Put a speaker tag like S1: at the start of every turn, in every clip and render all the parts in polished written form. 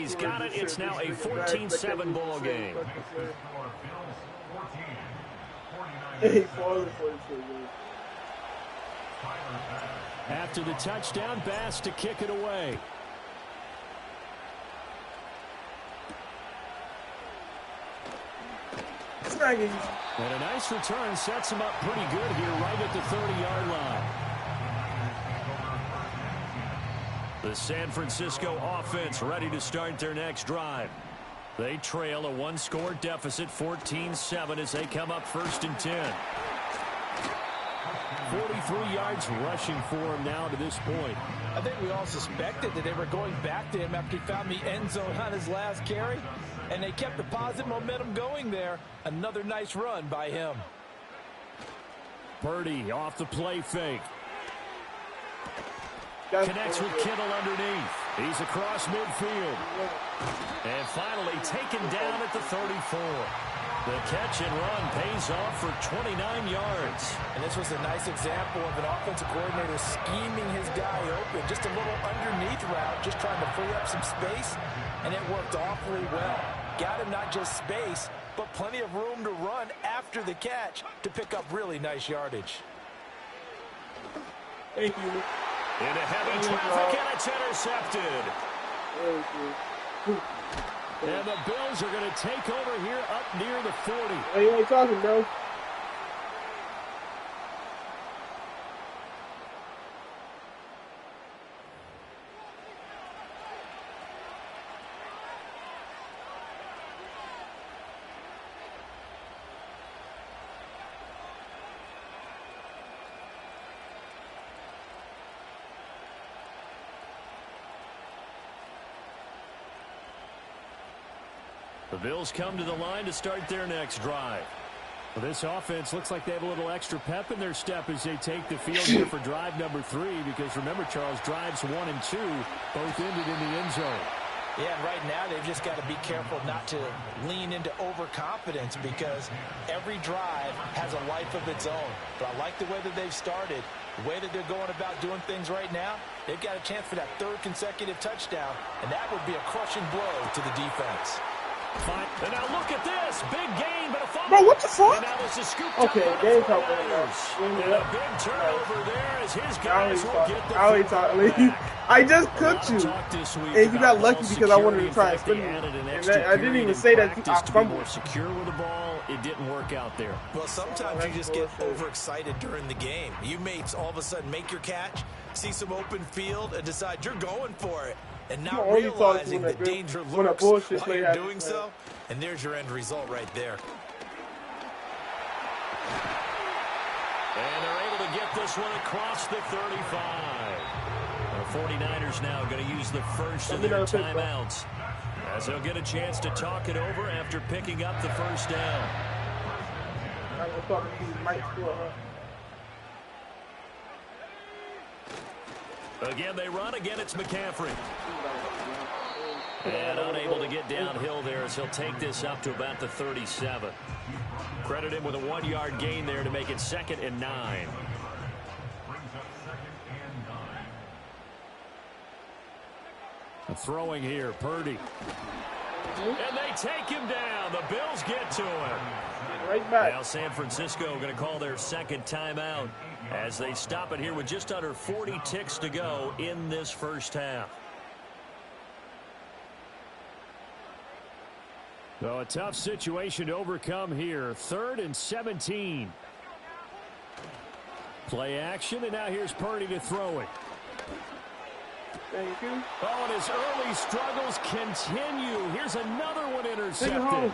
S1: he's got it. It's now a 14-7 ball game. After the touchdown, Bass to kick it away. And a nice return sets him up pretty good here right at the 30-yard line. The San Francisco offense ready to start their next drive. They trail a one-score deficit, 14-7, as they come up 1st and 10. 43 yards rushing for him now to this point.
S2: I think we all suspected that they were going back to him after he found the end zone on his last carry. And they kept the positive momentum going there. Another nice run by him.
S1: Purdy off the play fake. Connects with Kittle underneath. He's across midfield. And finally taken down at the 34. The catch and run pays off for 29 yards.
S2: And this was a nice example of an offensive coordinator scheming his guy open. Just a little underneath route, just trying to free up some space. And it worked awfully well. Got him not just space, but plenty of room to run after the catch to pick up really nice yardage.
S3: Thank you.
S1: Into heavy traffic, and it's intercepted. And the Bills are going to take over here up near the 40.
S3: Hey, you ain't talking, bro.
S1: The Bills come to the line to start their next drive. Well, this offense looks like they have a little extra pep in their step as they take the field here for drive number 3, because remember, Charles, drives 1 and 2 both ended in the end zone.
S2: Yeah, and right now they've just got to be careful not to lean into overconfidence, because every drive has a life of its own. But I like the way that they've started, the way that they're going about doing things right now. They've got a chance for that 3rd consecutive touchdown, and that would be a crushing blow to the defense.
S1: Fine. And now look at this. Big gain, but a fumble.
S3: Bro, what the fuck?
S1: And that was a scoop
S3: okay, game talk.
S1: And a big turnover there as his guys will get the
S3: I just cooked you. And you got lucky because I wanted to try and spin you. And I didn't even say that I fumbled.
S1: More secure with the ball. It didn't work out there.
S2: Well, sometimes you just get overexcited during the game. You may all of a sudden make your catch, see some open field, and decide you're going for it. And not realizing the danger lurks while you're doing so. And there's your end result right there.
S1: And they're able to get this one across the 35. The 49ers now going to use the first of their timeouts, as they'll get a chance to talk it over after picking up the first down. Again, they run. Again, it's McCaffrey. And unable to get downhill there as he'll take this up to about the 37. Credit him with a 1-yard gain there to make it 2nd and 9. Throwing here, Purdy. And they take him down. The Bills get to him.
S3: Right back.
S1: Now San Francisco going to call their 2nd timeout as they stop it here with just under 40 ticks to go in this first half. So a tough situation to overcome here. 3rd and 17. Play action, and now here's Purdy to throw it.
S3: Thank you.
S1: Oh, and his early struggles continue. Here's another one intercepted.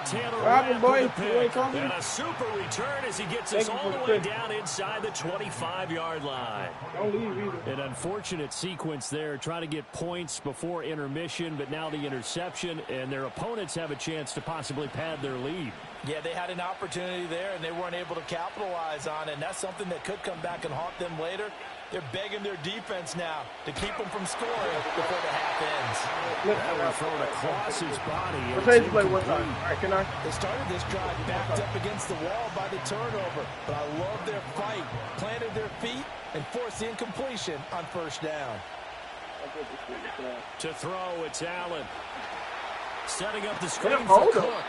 S1: Taylor Rapp with the pick, and a super return as he gets us all the way down inside the 25-yard line.
S3: Don't leave either.
S1: An unfortunate sequence there, trying to get points before intermission, but now the interception, and their opponents have a chance to possibly pad their lead.
S2: Yeah, they had an opportunity there, and they weren't able to capitalize on it, and that's something that could come back and haunt them later. They're begging their defense now to keep them from scoring before the half ends.
S1: That one thrown across his body.
S3: Play one time. All right, can I?
S2: They started this drive backed up against the wall by the turnover, but I love their fight. Planted their feet and forced the incompletion on 1st down.
S1: To throw, it's Allen. Setting up the screen for Cook.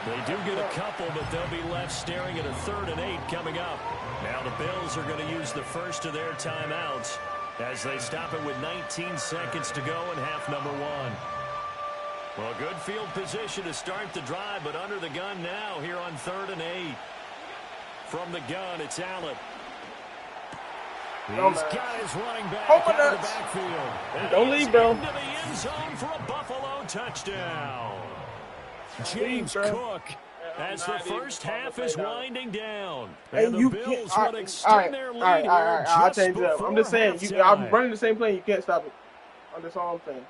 S1: They do get a couple, but they'll be left staring at a 3rd and 8 coming up. Now the Bills are going to use the first of their timeouts as they stop it with 19 seconds to go in half number 1. Well, good field position to start the drive, but under the gun now here on 3rd and 8. From the gun, it's Allen. He's got his running back out of the backfield.
S3: Don't leave, bro.
S1: Into the end zone for a Buffalo touchdown. James Cook, as the first half is winding down. And the Bills would extend their lead here.
S3: I'll change it up. I'm just saying, I'm running the same play. You can't stop it. That's all I'm saying.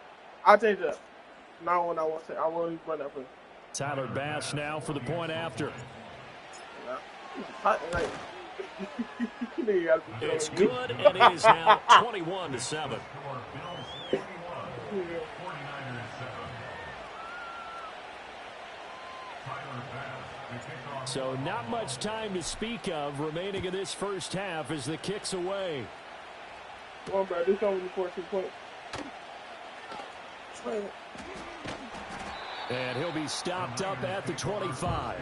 S3: I'll change it up. Not what I want to say. I want to run that play.
S1: Tyler Bass now for the point after. It's good, and it is now 21-7. So not much time to speak of remaining in this first half as the kick's away.
S3: Come on, bro. This only 14 points.
S1: And he'll be stopped up at the 25.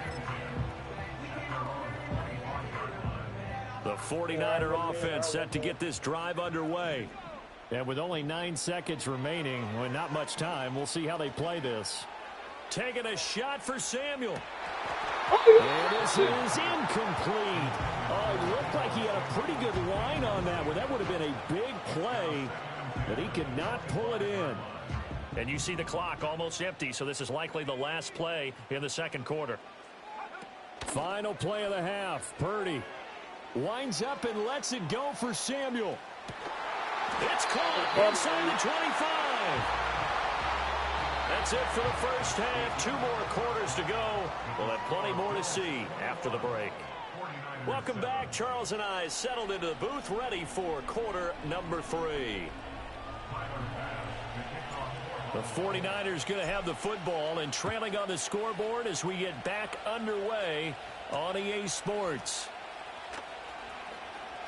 S1: The 49er offense set to get this drive underway. And with only 9 seconds remaining, well, not much time, we'll see how they play this. Taking a shot for Samuel. And this is incomplete. Oh, it looked like he had a pretty good line on that one. That would have been a big play, but he could not pull it in. And you see the clock almost empty, so this is likely the last play in the second quarter. Final play of the half. Purdy winds up and lets it go for Samuel. It's caught inside the 25. That's it for the first half. 2 more quarters to go. We'll have plenty more to see after the break. Welcome back. Charles and I settled into the booth, ready for quarter number 3. The 49ers going to have the football and trailing on the scoreboard as we get back underway on EA Sports.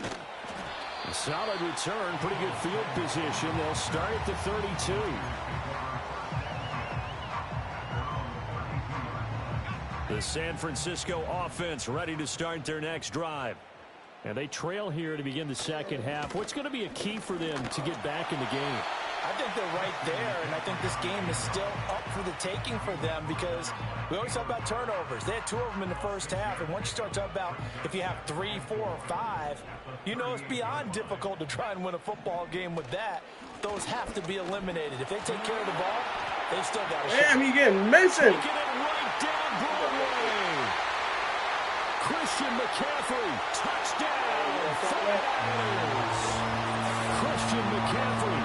S1: A solid return, pretty good field position. They'll start at the 32. The San Francisco offense ready to start their next drive. And they trail here to begin the second half. What's going to be a key for them to get back in the game?
S2: I think they're right there, and I think this game is still up for the taking for them because we always talk about turnovers. They had 2 of them in the first half, and once you start talking about if you have 3, 4, or 5, you know it's beyond difficult to try and win a football game with that. Those have to be eliminated. If they take care of the ball, they still got a shot.
S3: Damn, he getting mentioned.
S1: Taking it right down Broadway. Christian McCaffrey, touchdown. Christian McCaffrey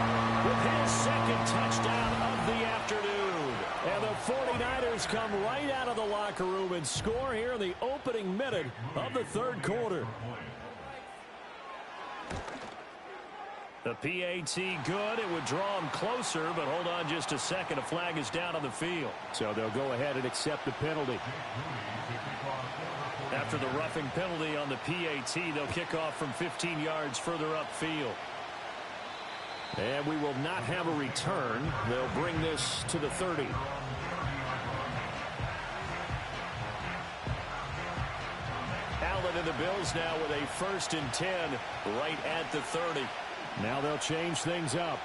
S1: with his second touchdown of the afternoon. And the 49ers come right out of the locker room and score here in the opening minute of the third quarter. The PAT good. It would draw him closer, but hold on just a second. A flag is down on the field. So they'll go ahead and accept the penalty. After the roughing penalty on the PAT, they'll kick off from 15 yards further upfield. And we will not have a return. They'll bring this to the 30. Allen and the Bills now with a 1st and 10 right at the 30. Now they'll change things up.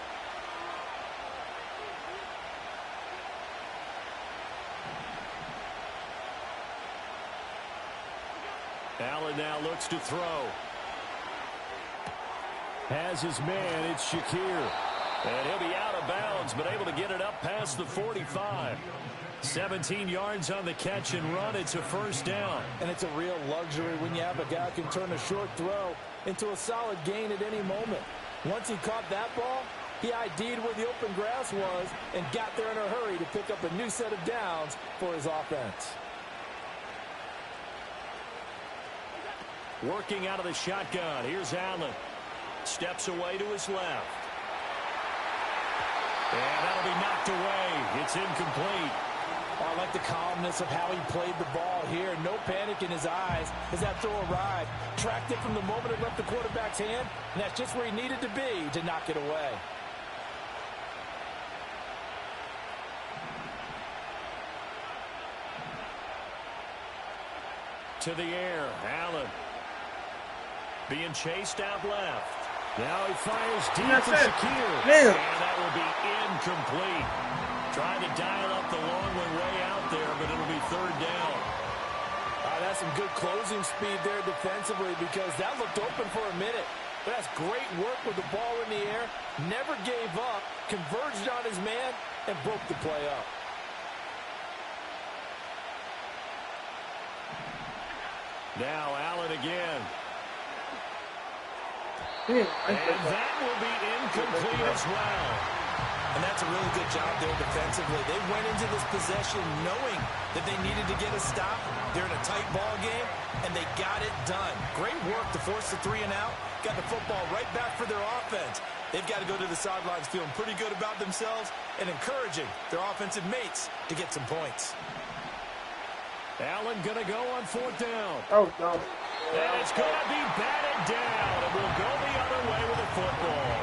S1: Allen now looks to throw. Has his man, it's Shakir. And he'll be out of bounds, but able to get it up past the 45. 17 yards on the catch and run. It's a 1st down.
S2: And it's a real luxury when you have a guy who can turn a short throw into a solid gain at any moment. Once he caught that ball, he ID'd where the open grass was and got there in a hurry to pick up a new set of downs for his offense.
S1: Working out of the shotgun. Here's Allen. Steps away to his left. And that'll be knocked away. It's incomplete.
S2: I like the calmness of how he played the ball here. No panic in his eyes as that throw arrived. Tracked it from the moment it left the quarterback's hand, and that's just where he needed to be to knock it away.
S1: to the air. Allen being chased out left. Now he fires deep for Shakir.
S3: Damn.
S1: And that will be incomplete. Trying to dial up the long one way out there, but it'll be third down.
S2: That's some good closing speed there defensively because that looked open for a minute. But that's great work with the ball in the air. Never gave up, converged on his man, and broke the play up.
S1: Now Allen again.
S3: And
S1: that will be incomplete as well.
S2: And that's a really good job there defensively. They went into this possession knowing that they needed to get a stop. They're in a tight ball game, and they got it done. Great work to force the 3 and out. Got the football right back for their offense. They've got to go to the sidelines feeling pretty good about themselves and encouraging their offensive mates to get some points.
S1: Allen going to go on 4th down.
S3: Oh, no.
S1: And it's going to be batted down, and we'll go the other way with the football.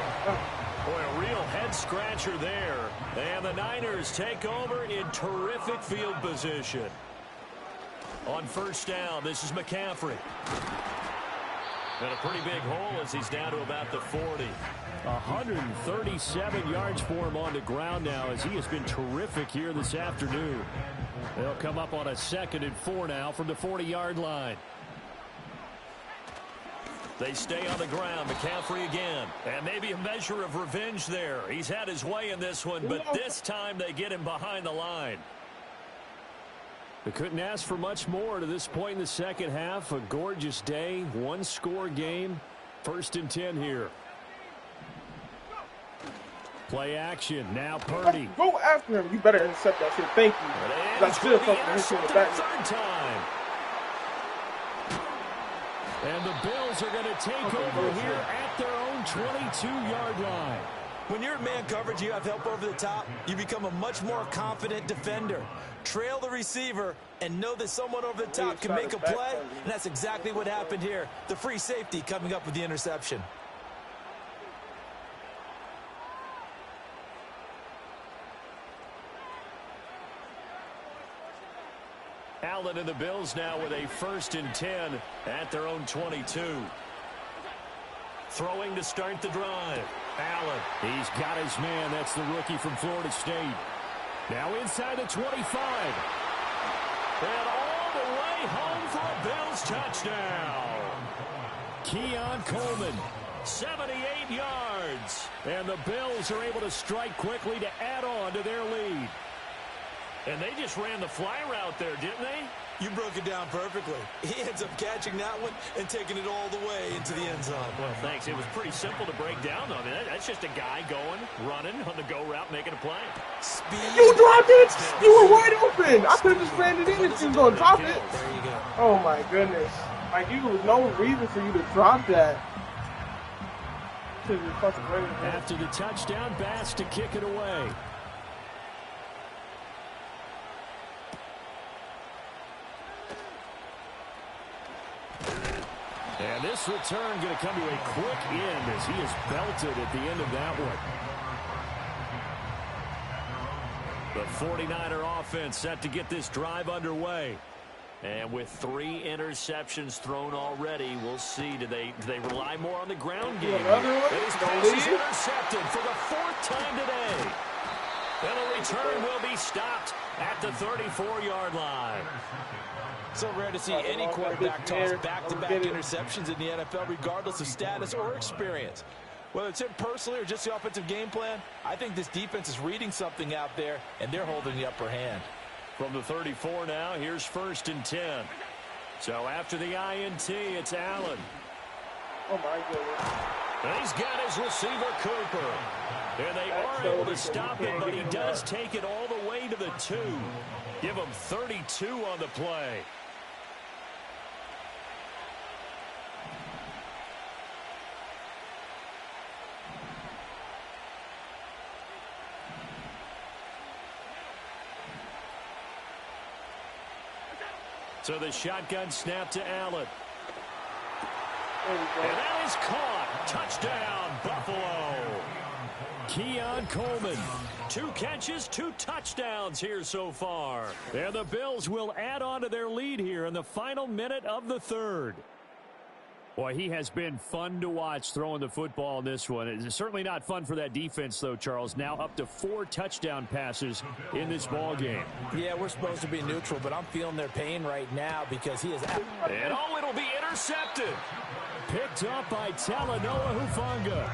S1: Boy, a real head-scratcher there. And the Niners take over in terrific field position. On 1st down, this is McCaffrey. And a pretty big hole as he's down to about the 40. 137 yards for him on the ground now as he has been terrific here this afternoon. They'll come up on a 2nd and 4 now from the 40-yard line. They stay on the ground. McCaffrey again. And maybe a measure of revenge there. He's had his way in this one, but this time they get him behind the line. They couldn't ask for much more to this point in the second half. A gorgeous day, 1-score game. 1st and 10 here. Play action. Now Purdy.
S3: Go after him. You better intercept that shit. Thank you. I still fucking hit you in the back.
S1: Third time. And the Bills are going to take over here at their own 22-yard line.
S2: When you're in man coverage, you have help over the top, you become a much more confident defender. Trail the receiver and know that someone over the top can make a play, and that's exactly what happened here. The free safety coming up with the interception.
S1: Allen and the Bills now with a 1st and 10 at their own 22. Throwing to start the drive. Allen, he's got his man. That's the rookie from Florida State. Now inside the 25. And all the way home for a Bills touchdown. Keon Coleman, 78 yards. And the Bills are able to strike quickly to add on to their lead. And they just ran the fly route there, didn't they?
S2: You broke it down perfectly. He ends up catching that one and taking it all the way into the end zone.
S1: Well, thanks. It was pretty simple to break down, though. I mean, that's just a guy going, running on the go route, making a play.
S2: Speed.
S3: You dropped it! You were wide open! I could have just ran it in if you was going to drop it.
S2: There you go.
S3: Oh, my goodness. Like, there was no reason for you to drop that.
S1: After the touchdown, Bass to kick it away. And this return going to come to a quick end as he is belted at the end of that one. The 49er offense set to get this drive underway. And with 3 interceptions thrown already, we'll see. Do they rely more on the ground game? This pass is intercepted for the 4th time today. And the return will be stopped at the 34-yard line.
S2: So rare to see any quarterback toss back-to-back interceptions in the NFL, regardless of status or experience. Whether it's him personally or just the offensive game plan, I think this defense is reading something out there, and they're holding the upper hand.
S1: From the 34 now, here's 1st and 10. So after the INT, it's Allen.
S3: Oh, my goodness.
S1: And he's got his receiver, Cooper. And they are able to stop it, but he does take it all the way to the 2. Give him 32 on the play. So the shotgun snap to Allen. And that is caught. Touchdown, Buffalo. Keon Coleman. 2 catches, 2 touchdowns here so far. And the Bills will add on to their lead here in the final minute of the third. Boy, he has been fun to watch throwing the football in this one. It's certainly not fun for that defense, though, Charles. Now up to 4 touchdown passes in this ball game.
S2: Yeah, we're supposed to be neutral, but I'm feeling their pain right now because he is...
S1: And it'll be intercepted. Picked up by Talanoa Hufanga.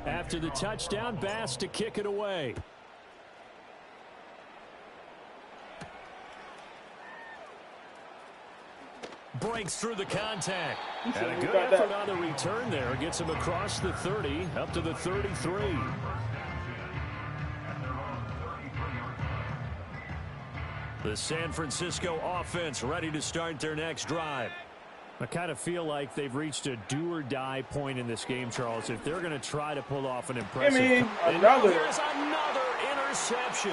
S1: After the touchdown, Bass to kick it away. Breaks through the contact. And a good effort on the return there. Gets him across the 30, up to the 33. The San Francisco offense ready to start their next drive. I kind of feel like they've reached a do-or-die point in this game, Charles. If they're going to try to pull off an impressive...
S3: Here's
S1: another interception.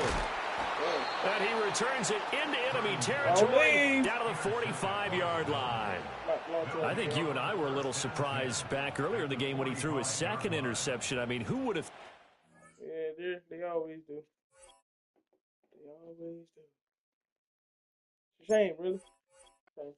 S1: And he returns it into enemy territory down to the 45-yard line. I think you and I were a little surprised back earlier in the game when he threw his second interception. I mean, who would have...
S3: Yeah, they always do. They always do. It's a shame, really. Shame.